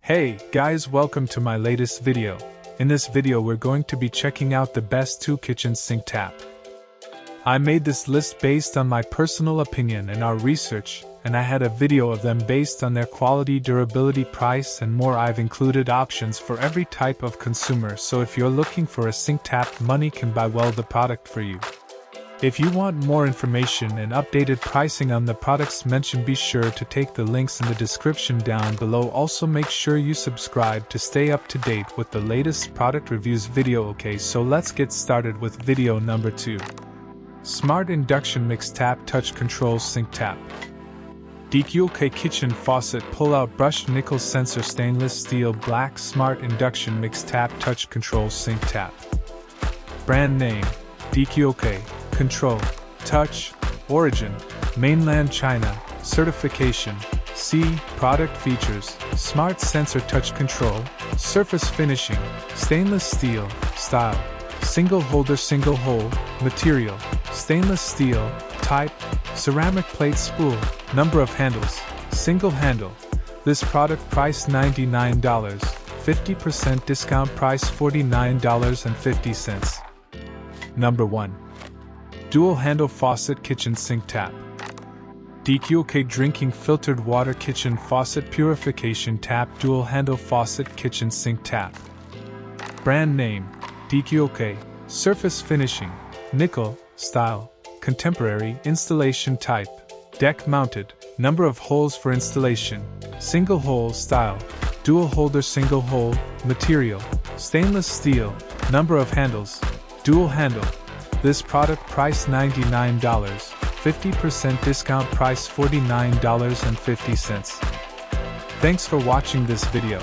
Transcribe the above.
Hey guys, welcome to my latest video. In this video we're going to be checking out the best 2 kitchen sink tap. I made this list based on my personal opinion and our research, and I had a video of them based on their quality, durability, price and more. I've included options for every type of consumer, so if you're looking for a sink tap, money can buy well the product for you. If you want more information and updated pricing on the products mentioned, be sure to take the links in the description down below. Also make sure you subscribe to stay up to date with the latest product reviews video. Okay, so let's get started with video number 2. Smart Induction Mix Tap Touch Control Sink Tap. DQK Kitchen Faucet Pull-Out Brushed Nickel Sensor Stainless Steel Black Smart Induction Mix Tap Touch Control Sink Tap. Brand name: DQK. Control: Touch. Origin: Mainland China. Certification: C. Product features: Smart Sensor Touch Control. Surface finishing: Stainless steel. Style: Single holder, single hole. Material: Stainless steel. Type: Ceramic plate spool. Number of handles: Single handle. This product price $99. 50% discount price $49.50. Number 1. Dual Handle Faucet Kitchen Sink Tap. DQK Drinking Filtered Water Kitchen Faucet Purification Tap Dual Handle Faucet Kitchen Sink Tap. Brand name: DQK. Surface finishing: Nickel. Style: Contemporary. Installation type: Deck mounted. Number of holes for installation: Single hole. Style: Dual holder, single hole. Material: Stainless steel. Number of handles: Dual handle. This product price $99. 50% discount price $49.50. Thanks for watching this video.